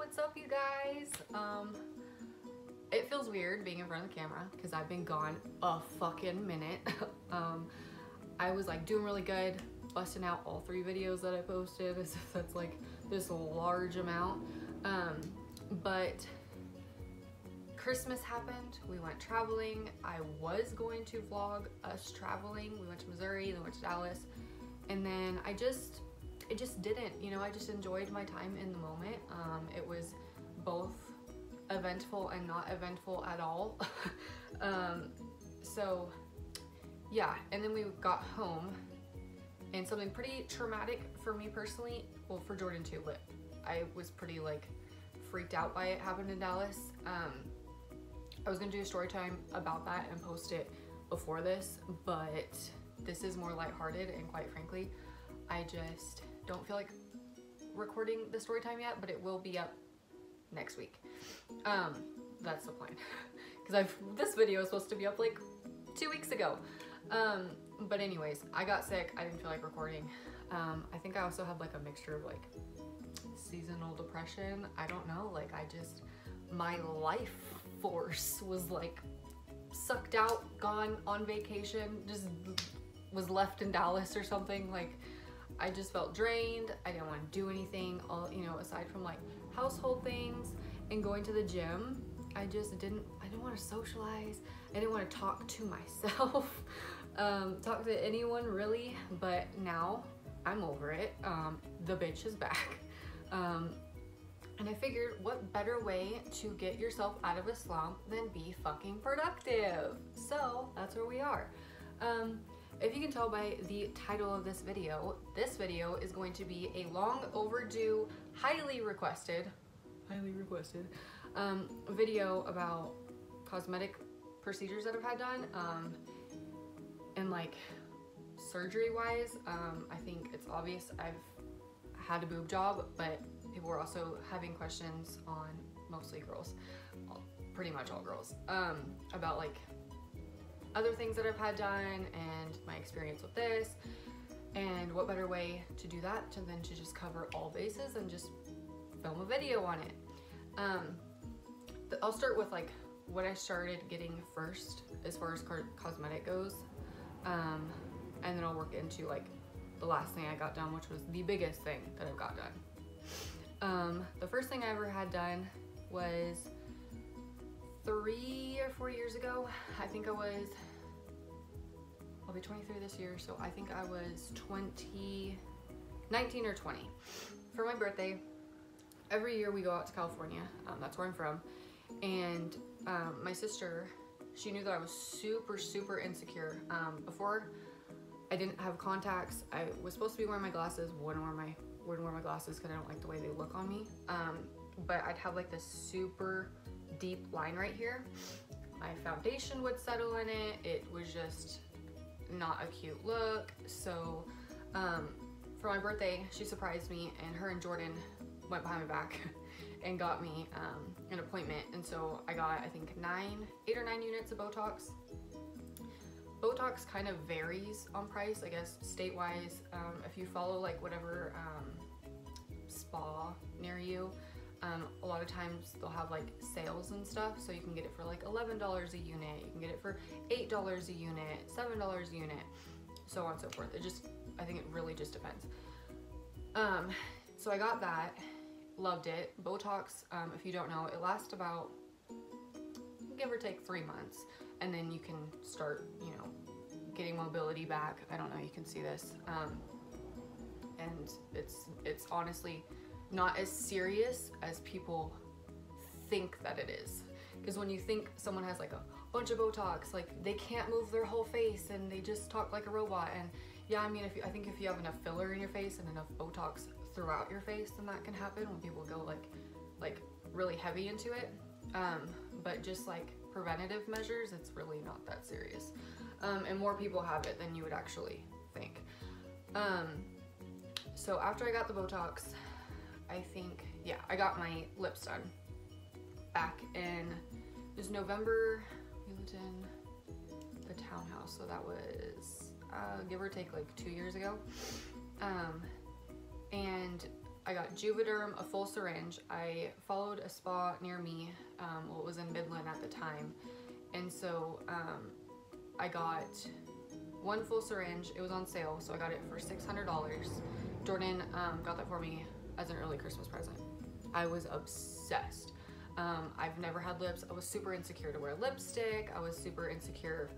what's up, you guys? It feels weird being in front of the camera because I've been gone a fucking minute. I was like doing really good, busting out all 3 videos that I posted, as if that's like this large amount. But Christmas happened, we went traveling. I was going to vlog us traveling. We went to Missouri, then went to Dallas, and then it just didn't, you know, I just enjoyed my time in the moment. It was both eventful and not eventful at all. So yeah, and then we got home, and something pretty traumatic for me personally, well, for Jordan too, but I was pretty like freaked out by it, happened in Dallas. I was gonna do a story time about that and post it before this, but this is more lighthearted, and quite frankly, I just don't feel like recording the story time yet, but it will be up next week. That's the plan, because this video is supposed to be up like 2 weeks ago. But anyways, I got sick. I didn't feel like recording. I think I also had like a mixture of like seasonal depression. I don't know, like my life force was like sucked out, gone on vacation, just was left in Dallas or something. Like I just felt drained. I didn't want to do anything, you know, aside from like household things and going to the gym. I didn't want to socialize. I didn't want to talk to myself, talk to anyone really, but now I'm over it. The bitch is back. And I figured, what better way to get yourself out of a slump than be fucking productive? So that's where we are. If you can tell by the title of this video is going to be a long overdue, highly requested video about cosmetic procedures that I've had done, and like surgery wise. I think it's obvious I've had a boob job, but people were also having questions on, mostly girls, pretty much all girls, about like other things that I've had done and my experience with this, and what better way to do that than to just cover all bases and just film a video on it. I'll start with like what I started getting first as far as cosmetic goes, and then I'll work into like the last thing I got done, which was the biggest thing that I've got done. The first thing I ever had done was 3 or 4 years ago. I think I'll be 23 this year, so I think I was 19 or 20. For my birthday, every year we go out to California. That's where I'm from. And my sister, she knew that I was super insecure. Before, I didn't have contacts. I was supposed to be wearing my glasses, wouldn't wear my glasses because I don't like the way they look on me. But I'd have like this super deep line right here. My foundation would settle in it. It was just not a cute look. So for my birthday, she surprised me, and her and Jordan went behind my back and got me an appointment. And so I got, I think 8 or 9 units of Botox. Botox kind of varies on price, I guess, state-wise. If you follow like whatever spa near you, a lot of times they'll have like sales and stuff, so you can get it for like $11 a unit, you can get it for $8 a unit, $7 a unit, so on and so forth. I think it really just depends. So I got that, loved it. Botox, if you don't know, it lasts about, give or take, 3 months, and then you can start, you know, getting mobility back. I don't know, you can see this, and it's honestly not as serious as people think that it is. Because when you think someone has like a bunch of Botox, like they can't move their whole face and they just talk like a robot. And yeah, I mean, I think if you have enough filler in your face and enough Botox throughout your face, then that can happen when people go like really heavy into it. But just like preventative measures, it's really not that serious. And more people have it than you would actually think. So after I got the Botox, I think, yeah, I got my lips done back in, it was November. We lived in the townhouse, so that was give or take like 2 years ago. And I got Juvederm, a full syringe. I followed a spa near me, well, it was in Midland at the time, and so I got one full syringe. It was on sale, so I got it for $600. Jordan got that for me as an early Christmas present. I was obsessed. I've never had lips. I was super insecure to wear lipstick. I was super insecure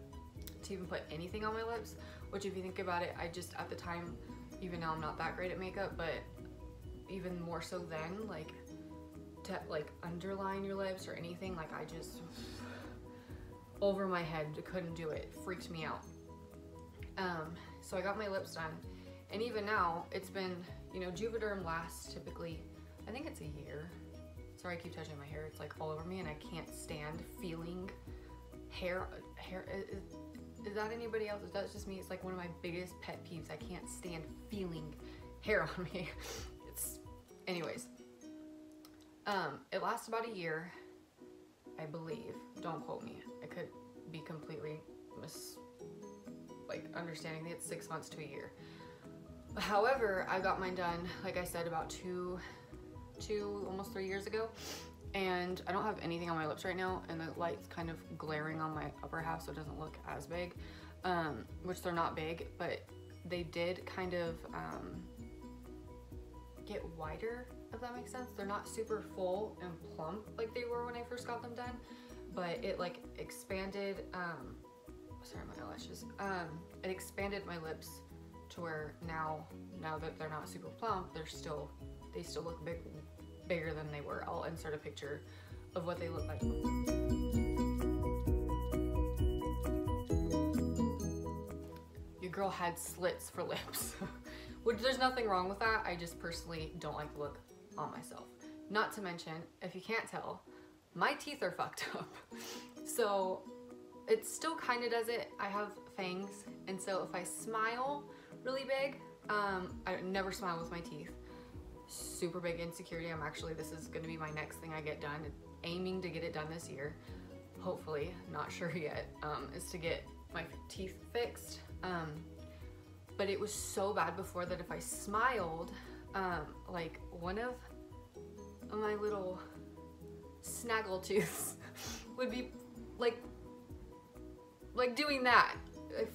to even put anything on my lips, which if you think about it, I just, at the time, even now I'm not that great at makeup, but even more so then, like, to like underline your lips or anything, like I just, over my head, couldn't do it. Freaked me out. So I got my lips done, and even now, it's been, you know, Juvederm lasts typically, I think it's a year. Sorry, I keep touching my hair. It's like all over me, and I can't stand feeling hair. Is that anybody else? Is that just me? It's like one of my biggest pet peeves. I can't stand feeling hair on me. Anyways. It lasts about a year, I believe. Don't quote me. I could be completely understanding that it's 6 months to a year. However, I got mine done, like I said, about almost 3 years ago, and I don't have anything on my lips right now, and the light's kind of glaring on my upper half, so it doesn't look as big, which they're not big, but they did kind of get wider, if that makes sense. They're not super full and plump like they were when I first got them done, but it like expanded, sorry, my eyelashes, it expanded my lips to where now that they're not super plump, they still look bigger than they were. I'll insert a picture of what they look like. Your girl had slits for lips, which there's nothing wrong with that. I just personally don't like the look on myself. Not to mention, if you can't tell, my teeth are fucked up. So it still kind of does it. I have fangs, and so if I smile really big, I never smile with my teeth. Super big insecurity. This is gonna be my next thing I get done, aiming to get it done this year, hopefully, not sure yet, is to get my teeth fixed. But it was so bad before that if I smiled, like one of my little snaggle tooths would be like doing that. I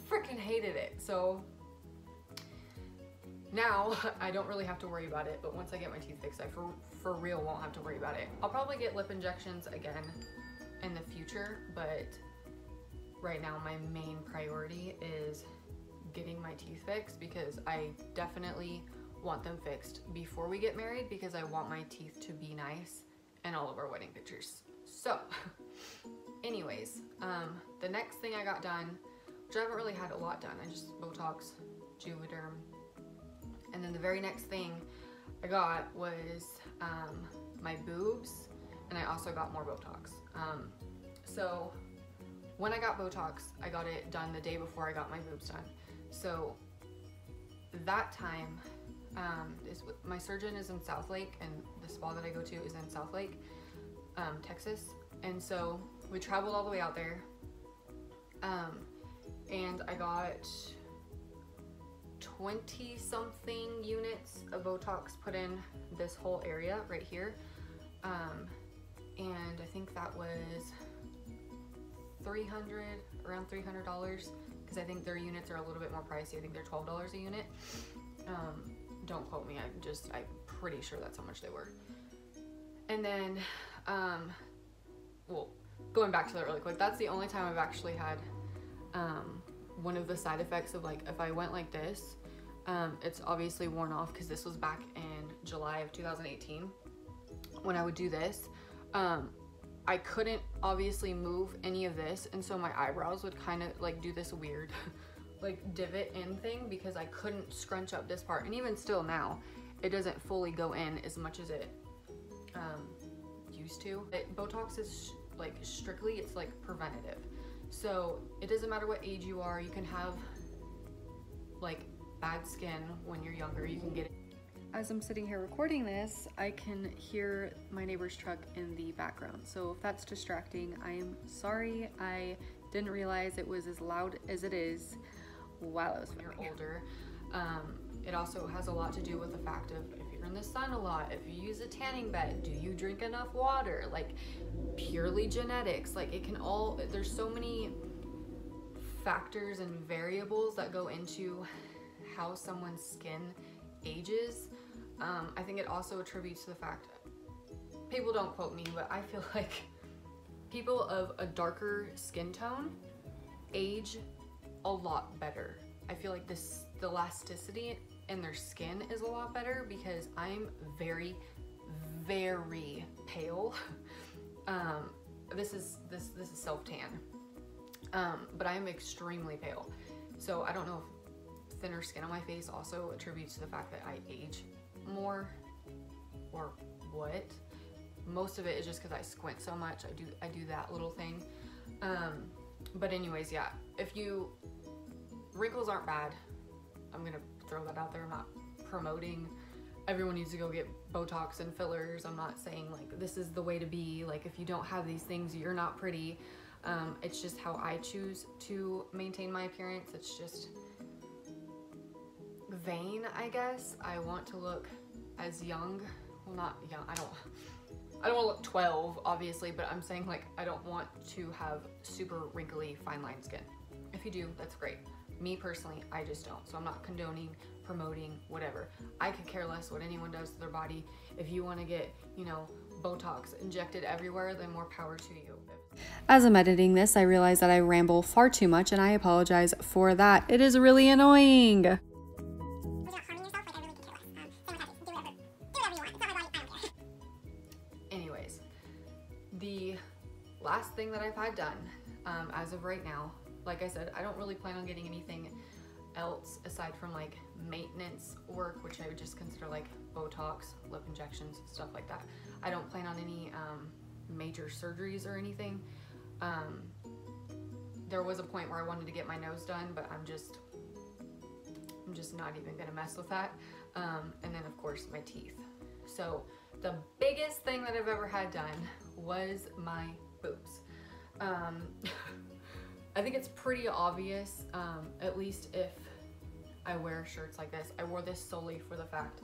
freaking hated it. So now I don't really have to worry about it, but once I get my teeth fixed, I for real won't have to worry about it. I'll probably get lip injections again in the future, but right now my main priority is getting my teeth fixed, because I definitely want them fixed before we get married, because I want my teeth to be nice in all of our wedding pictures. So anyways, the next thing I got done, which I haven't really had a lot done, I just Botox, Juvederm, and then the very next thing I got was my boobs, and I also got more Botox. So when I got Botox, I got it done the day before I got my boobs done. So that time, my surgeon is in Southlake, and the spa that I go to is in Southlake, Texas. And so we traveled all the way out there, and I got 20 something units of Botox put in this whole area right here, and I think that was around $300, because I think their units are a little bit more pricey. I think they're $12 a unit. Don't quote me, I'm pretty sure that's how much they were. And then, well, going back to that really quick, that's the only time I've actually had one of the side effects of, like, if I went like this, it's obviously worn off, because this was back in July of 2018 when I would do this. I couldn't obviously move any of this, and so my eyebrows would kind of like do this weird like divot in thing, because I couldn't scrunch up this part, and even still now it doesn't fully go in as much as it used to. Botox is like strictly, it's like preventative, so it doesn't matter what age you are. You can have like bad skin when you're younger, you can get it. As I'm sitting here recording this, I can hear my neighbor's truck in the background. So if that's distracting, I am sorry. I didn't realize it was as loud as it is while I was filming. When you're older, it also has a lot to do with the fact of if you're you're in the sun a lot, if you use a tanning bed, do you drink enough water? Like, purely genetics. Like, it can all, there's so many factors and variables that go into how someone's skin ages. I think it also attributes to the fact, people don't quote me, but I feel like people of a darker skin tone age a lot better. I feel like the elasticity in their skin is a lot better because I'm very, very pale. This is self-tan, but I am extremely pale. So I don't know if thinner skin on my face also attributes to the fact that I age more or what. Most of it is just because I squint so much. I do that little thing. But anyways, yeah, wrinkles aren't bad. I'm gonna throw that out there. I'm not promoting everyone needs to go get Botox and fillers. I'm not saying like this is the way to be. Like, if you don't have these things, you're not pretty. It's just how I choose to maintain my appearance. It's just vain, I guess. I want to look as young. Well, not young. I don't want to look 12, obviously, but I'm saying like I don't want to have super wrinkly, fine line skin. If you do, that's great. Me personally, I just don't. So I'm not condoning, promoting, whatever. I could care less what anyone does to their body. If you want to get, you know, Botox injected everywhere, then more power to you. As I'm editing this, I realize that I ramble far too much, and I apologize for that. It is really annoying. Anyways, the last thing that I've had done, as of right now, like I said, I don't really plan on getting anything else aside from like maintenance work, which I would just consider like Botox, lip injections, stuff like that. I don't plan on any major surgeries or anything. There was a point where I wanted to get my nose done, but I'm just not even gonna mess with that. And then of course my teeth. So the biggest thing that I've ever had done was my boobs. I think it's pretty obvious, at least if I wear shirts like this. I wore this solely for the fact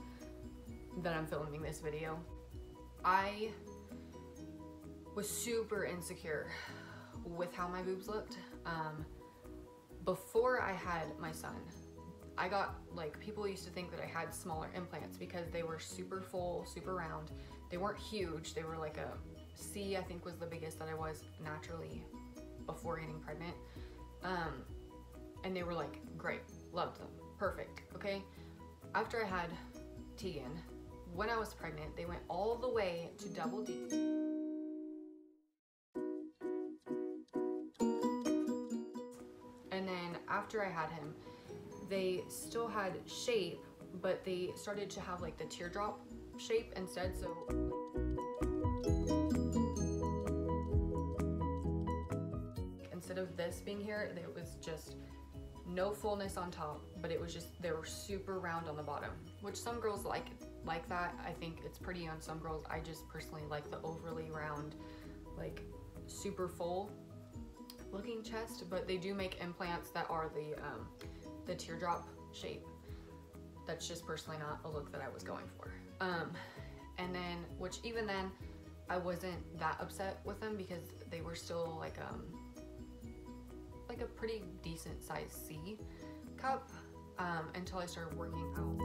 that I'm filming this video. I was super insecure with how my boobs looked. Before I had my son, I got, like, people used to think that I had smaller implants because they were super full, super round. They weren't huge. They were like a C, I think was the biggest that I was naturally before getting pregnant. And they were like, great, loved them, perfect, okay? After I had Tegan, when I was pregnant, they went all the way to double D. And then after I had him, they still had shape, but they started to have like the teardrop shape instead, so instead of this being here, it was just no fullness on top, but it was just, they were super round on the bottom, which some girls like that. I think it's pretty on some girls. I just personally like the overly round, like super full looking chest, but they do make implants that are the teardrop shape. That's just personally not a look that I was going for. And then, which even then, I wasn't that upset with them because they were still like a pretty decent size C cup, until I started working out.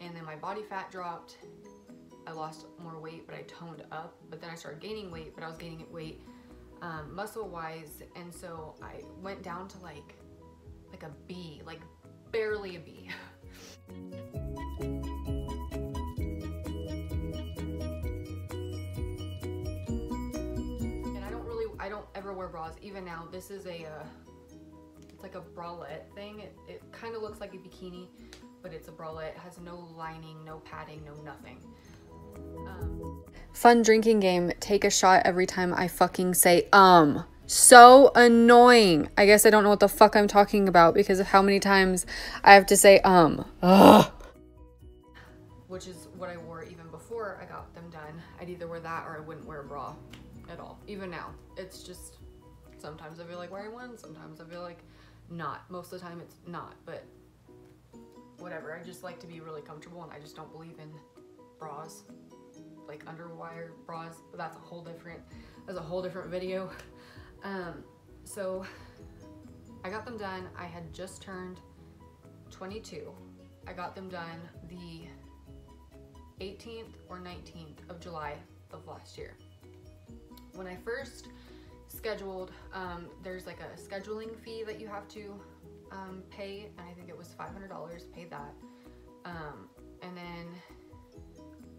And then my body fat dropped. I lost more weight, but I toned up. But then I started gaining weight, but I was gaining weight muscle-wise, and so I went down to like a B, like barely a B. And I don't ever wear bras. Even now, this is it's like a bralette thing. It kind of looks like a bikini, but it's a bralette. It has no lining, no padding, no nothing. Fun drinking game. Take a shot every time I fucking say so annoying. I guess I don't know what the fuck I'm talking about because of how many times I have to say ugh. Which is what I wore even before I got them done. I'd either wear that or I wouldn't wear a bra. at all. Even now, it's just, sometimes I feel like wearing one, sometimes I feel like not. Most of the time it's not, but whatever. I just like to be really comfortable, and I just don't believe in bras, like underwire bras, but that's a whole different video. So I got them done. I had just turned 22. I got them done the 18th or 19th of July of last year. When I first scheduled, there's like a scheduling fee that you have to pay, and I think it was $500, paid that. And then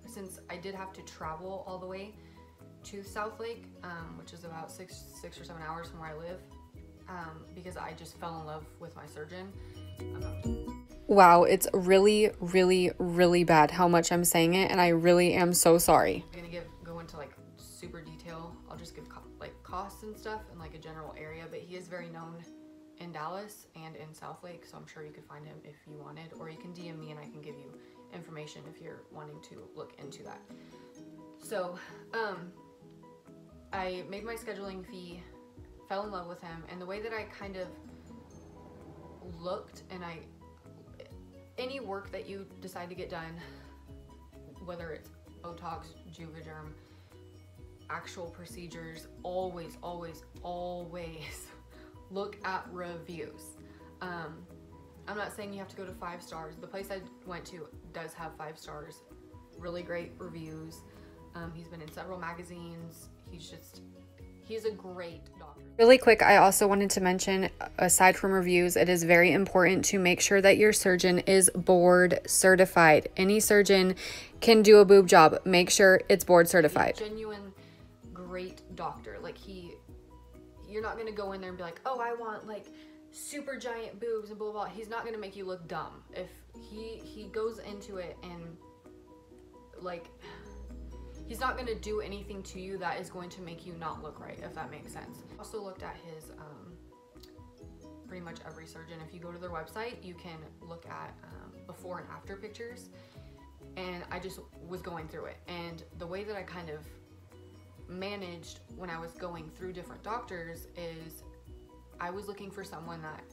since I did have to travel all the way to South Lake, which is about six or 7 hours from where I live, because I just fell in love with my surgeon. Wow, it's really, really, really bad how much I'm saying it, and I really am so sorry. I'm gonna go into like super detail. I'll just give like costs and stuff and like a general area, but he is very known in Dallas and in South Lake, so I'm sure you could find him if you wanted, or you can DM me and I can give you information if you're wanting to look into that. So I made my scheduling fee, fell in love with him, and the way that I kind of looked, and any work that you decide to get done, whether it's Botox, Juvederm, actual procedures, always look at reviews. I'm not saying you have to go to 5 stars. The place I went to does have 5 stars, really great reviews. He's been in several magazines. He's a great doctor. Really quick, I also wanted to mention, aside from reviews, it is very important to make sure that your surgeon is board certified. Any surgeon can do a boob job. Make sure it's board certified. Genuine, great doctor. Like you're not gonna go in there and be like, oh, I want like super giant boobs and blah blah blah. He's not gonna make you look dumb. If he goes into it and like, he's not gonna do anything to you that is going to make you not look right, if that makes sense. Also looked at his, pretty much every surgeon. If you go to their website, you can look at before and after pictures. And I just was going through it. And the way that I kind of managed when I was going through different doctors is I was looking for someone that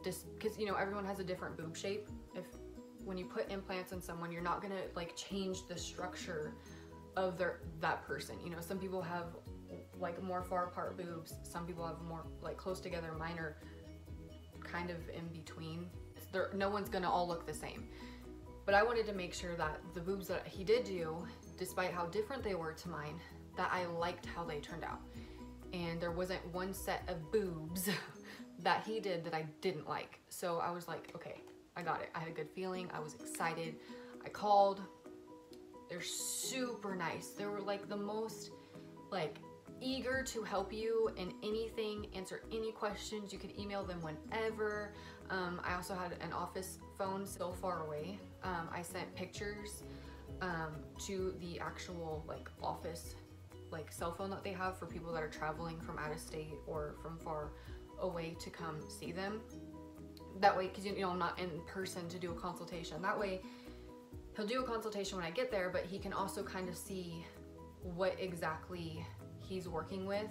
just, because you know everyone has a different boob shape. When you put implants in someone, you're not gonna like change the structure of that person. You know, some people have like more far apart boobs, some people have more like close together, mine are kind of in between. No one's gonna all look the same. But I wanted to make sure that the boobs that he did do, despite how different they were to mine, that I liked how they turned out. And there wasn't one set of boobs that he did that I didn't like. So I was like, okay, I got it. I had a good feeling. I was excited. I called. They're super nice. They were like the most like eager to help you in anything, answer any questions. You could email them whenever. I also had an office phone so far away. I sent pictures to the actual like office like cell phone that they have for people that are traveling from out of state or from far away to come see them. That way, because you know I'm not in person to do a consultation. That way he'll do a consultation when I get there, but he can also kind of see what exactly he's working with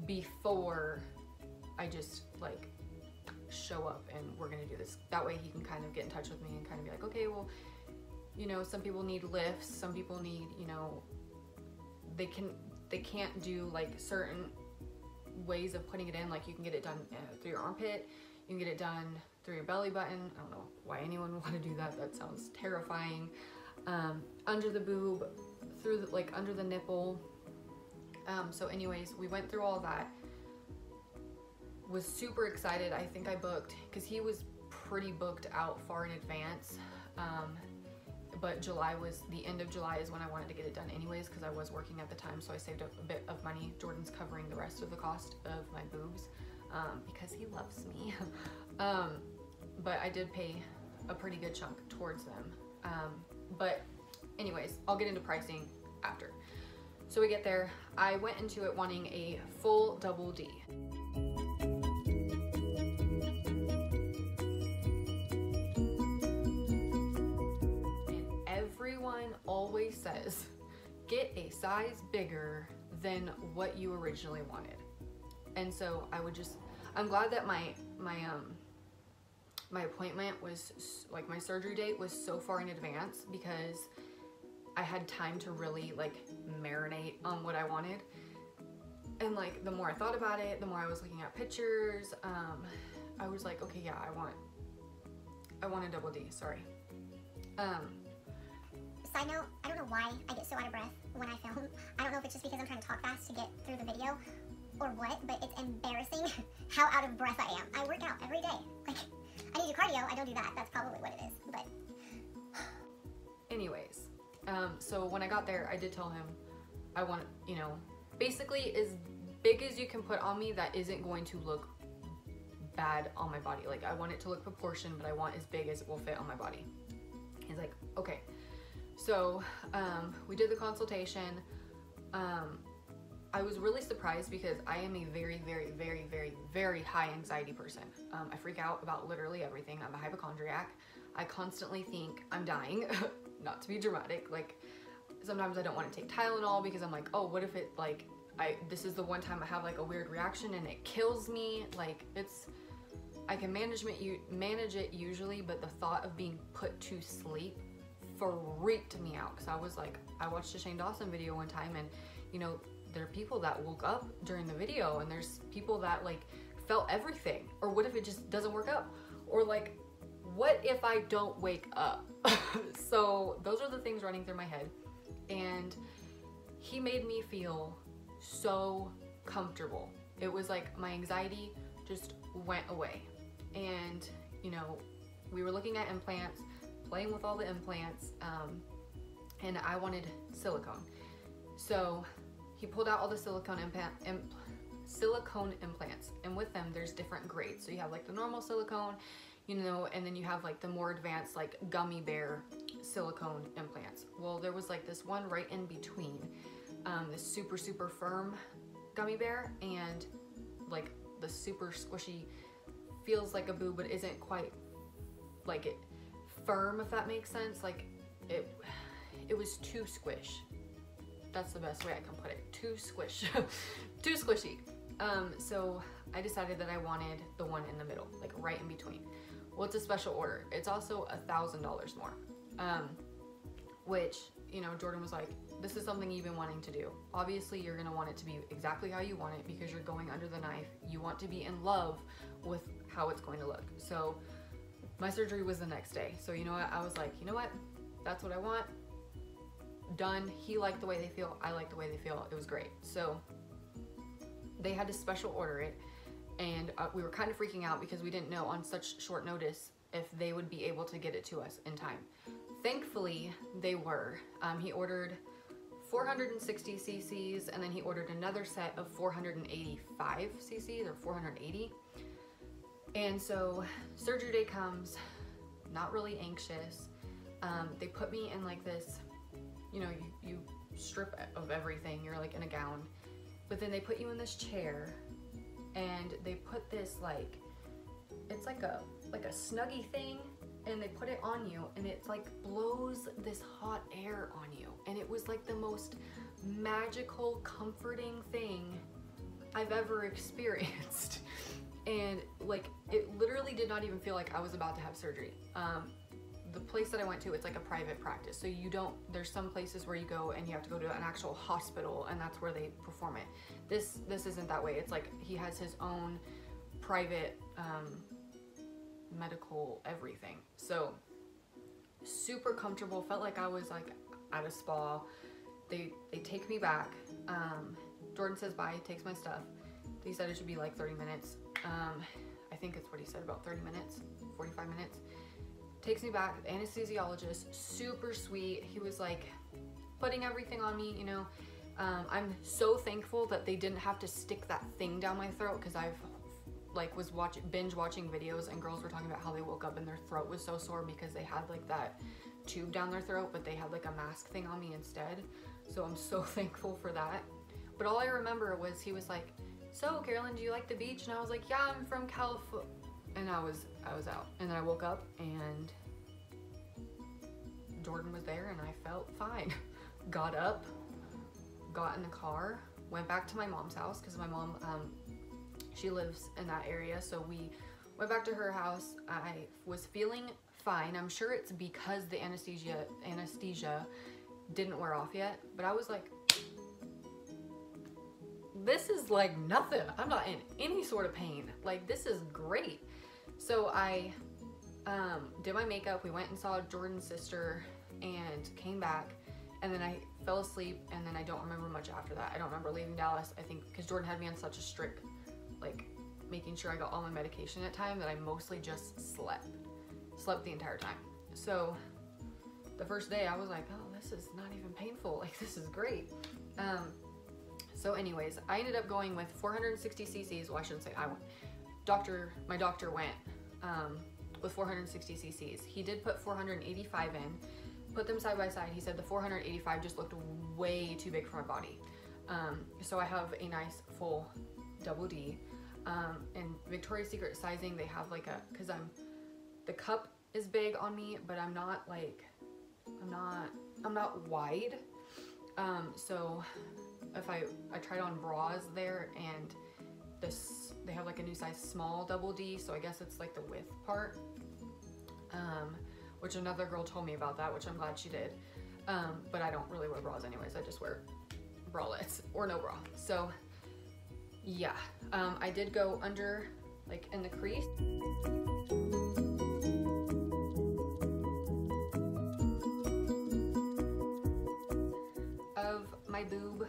before I just like show up and we're gonna do this. That way he can kind of get in touch with me and kind of be like, okay, well, you know, some people need lifts, some people need, you know, they can't do like certain ways of putting it in. Like you can get it done through your armpit, you can get it done through your belly button. I don't know why anyone would want to do that. That sounds terrifying. Under the boob, through the, like under the nipple. So anyways, we went through all that. Was super excited. I think I booked, because he was pretty booked out far in advance. But July was, the end of July is when I wanted to get it done anyways, because I was working at the time, so I saved up a bit of money. Jordan's covering the rest of the cost of my boobs because he loves me. But I did pay a pretty good chunk towards them. But anyways, I'll get into pricing after. So we get there. I went into it wanting a full double D. And everyone always says, get a size bigger than what you originally wanted. And so I'm glad that my appointment was, like, my surgery date was so far in advance, because I had time to really, like, marinate on what I wanted. And, like, the more I thought about it, the more I was looking at pictures, I was like, okay, yeah, I want a double D, sorry. Side note, I don't know why I get so out of breath when I film. I don't know if it's just because I'm trying to talk fast to get through the video or what, but it's embarrassing how out of breath I am. I work out every day. Like, I need to do cardio, I don't do that. That's probably what it is, but. Anyways, so when I got there, I did tell him I want, you know, basically as big as you can put on me that isn't going to look bad on my body. Like, I want it to look proportioned, but I want as big as it will fit on my body. He's like, okay. So we did the consultation. I was really surprised because I am a very, very, very, very, very high anxiety person. I freak out about literally everything. I'm a hypochondriac. I constantly think I'm dying. Not to be dramatic. Like, sometimes I don't want to take Tylenol because I'm like, oh, what if it, like, this is the one time I have, like, a weird reaction and it kills me. Like, I can manage it usually, but the thought of being put to sleep freaked me out, because I was like, I watched a Shane Dawson video one time, and, you know, there are people that woke up during the video, and there's people that, like, felt everything. Or what if it just doesn't work out? Or, like, what if I don't wake up? So those are the things running through my head, and he made me feel so comfortable. It was like my anxiety just went away. And, you know, we were looking at implants, playing with all the implants, and I wanted silicone. So he pulled out all the silicone implants, and with them there's different grades. So you have, like, the normal silicone, you know, and then you have, like, the more advanced, like, gummy bear silicone implants. Well, there was, like, this one right in between, this super, super firm gummy bear, and, like, the super squishy, feels like a boob but isn't quite, like, it firm, if that makes sense. Like, it was too squish. That's the best way I can put it. Too squish. Too squishy. So I decided that I wanted the one in the middle, like right in between. Well, it's a special order. It's also $1,000 more. Which, you know, Jordan was like, this is something you've been wanting to do. Obviously, you're gonna want it to be exactly how you want it because you're going under the knife. You want to be in love with how it's going to look. So my surgery was the next day. So, you know what? I was like, you know what? That's what I want. Done. He liked the way they feel. I liked the way they feel. It was great. So they had to special order it, and we were kind of freaking out because we didn't know on such short notice if they would be able to get it to us in time. Thankfully, they were. He ordered 460 cc's, and then he ordered another set of 485 cc's or 480. And so surgery day comes, not really anxious. They put me in, like, this, you know, you strip of everything. You're, like, in a gown, but then they put you in this chair, and they put this, like, it's like a snuggie thing, and they put it on you, and it, like, blows this hot air on you. And it was, like, the most magical, comforting thing I've ever experienced. And, like, it literally did not even feel like I was about to have surgery. The place that I went to, it's like a private practice. So you don't, there's some places where you go and you have to go to an actual hospital, and that's where they perform it. This isn't that way. It's like he has his own private medical everything. So super comfortable. Felt like I was, like, at a spa. They take me back. Jordan says bye, takes my stuff. He said it should be like 30 minutes. I think it's what he said, about 30 minutes, 45 minutes. Takes me back, the anesthesiologist, super sweet. He was, like, putting everything on me, you know. I'm so thankful that they didn't have to stick that thing down my throat, because I've, like, was binge watching videos, and girls were talking about how they woke up and their throat was so sore because they had, like, that tube down their throat, but they had, like, a mask thing on me instead. So I'm so thankful for that. But all I remember was he was like, so Carolyn, do you like the beach? And I was like, yeah, I'm from California. And I was out. And then I woke up and Jordan was there, and I felt fine. Got up, got in the car, went back to my mom's house because my mom, she lives in that area. So we went back to her house. I was feeling fine. I'm sure it's because the anesthesia didn't wear off yet, but I was like, this is like nothing. I'm not in any sort of pain. Like, this is great. So I did my makeup. We went and saw Jordan's sister and came back, and then I fell asleep, and then I don't remember much after that. I don't remember leaving Dallas, I think because Jordan had me on such a strict, like, making sure I got all my medication at time that I mostly just slept the entire time. So the first day I was like, oh, this is not even painful. Like, this is great. So anyways, I ended up going with 460 cc's. Well, I shouldn't say I went. My doctor went with 460 cc's. He did put 485 in, put them side by side. He said the 485 just looked way too big for my body. So I have a nice full double D. And Victoria's Secret sizing, they have like cause the cup is big on me, but I'm not wide. So if I tried on bras there, and they have like a new size small double D, so I guess it's like the width part, which another girl told me about that, which I'm glad she did. But I don't really wear bras anyways. I just wear bralettes or no bra. So yeah, I did go under, like, in the crease. Of my boob,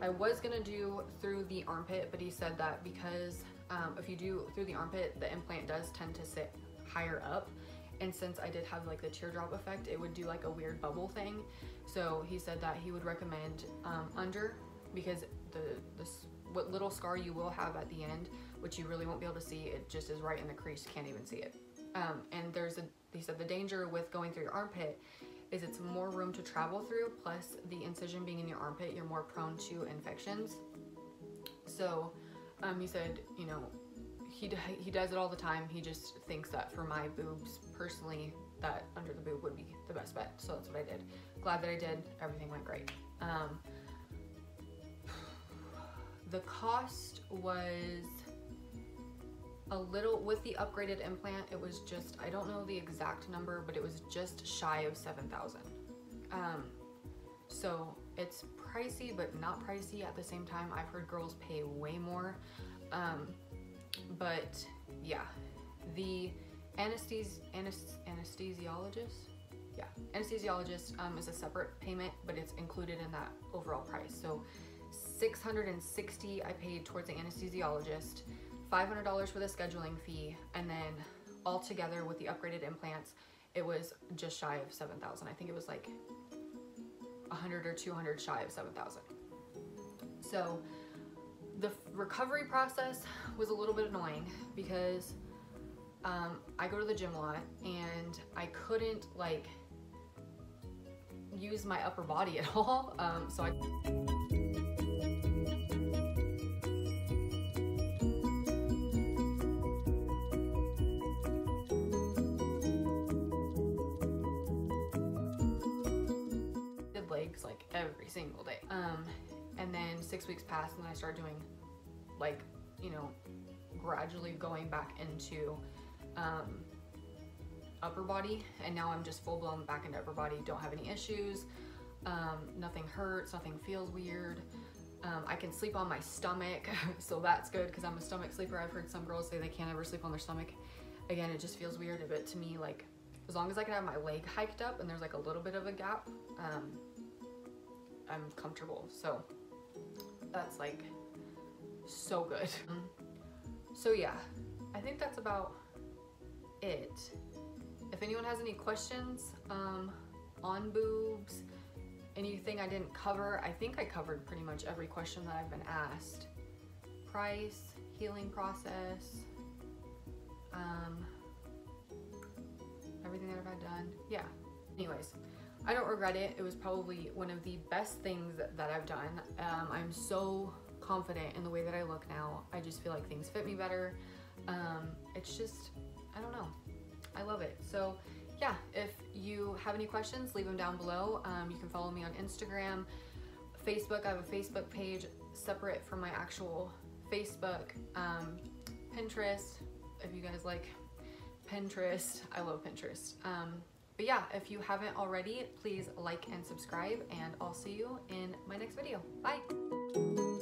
I was gonna do through the armpit, but he said that because if you do through the armpit, the implant does tend to sit higher up, and since I did have like the teardrop effect, it would do like a weird bubble thing. So he said that he would recommend under, because what little scar you will have at the end, which you really won't be able to see, it just is right in the crease, you can't even see it. And he said the danger with going through your armpit is it's more room to travel through, plus the incision being in your armpit, you're more prone to infections. So he said, you know, he does it all the time. He just thinks that for my boobs personally, that under the boob would be the best bet. So that's what I did. Glad that I did. Everything went great. The cost was a little, with the upgraded implant, it was just, I don't know the exact number, but it was just shy of $7,000. So it's pricey, but not pricey at the same time. I've heard girls pay way more. But yeah, the anesthesiologist, is a separate payment, but it's included in that overall price. So $660 I paid towards the anesthesiologist, $500 for the scheduling fee, and then all together with the upgraded implants, it was just shy of $7,000. I think it was like 100 or 200 shy of $7,000. So the recovery process was a little bit annoying because I go to the gym a lot and I couldn't like use my upper body at all. So I did legs like every single day. And then 6 weeks passed and I started doing, like, you know, gradually going back into upper body, and now I'm just full blown back into upper body. Don't have any issues. Nothing hurts, nothing feels weird. I can sleep on my stomach, so that's good because I'm a stomach sleeper. I've heard some girls say they can't ever sleep on their stomach. Again, it just feels weird, but to me, like, as long as I can have my leg hiked up and there's like a little bit of a gap, I'm comfortable. So that's like so good. So yeah, I think that's about it. If anyone has any questions on boobs, anything I didn't cover, I think I covered pretty much every question that I've been asked. Price, healing process, everything that I've had done. Yeah. Anyways, I don't regret it. It was probably one of the best things that I've done. I'm so confident in the way that I look now. I just feel like things fit me better. It's just, I don't know. I love it. So yeah, if you have any questions, leave them down below. You can follow me on Instagram, Facebook. I have a Facebook page. separate from my actual Facebook, Pinterest, if you guys like Pinterest. I love Pinterest. But yeah, if you haven't already, please like and subscribe, and I'll see you in my next video. Bye.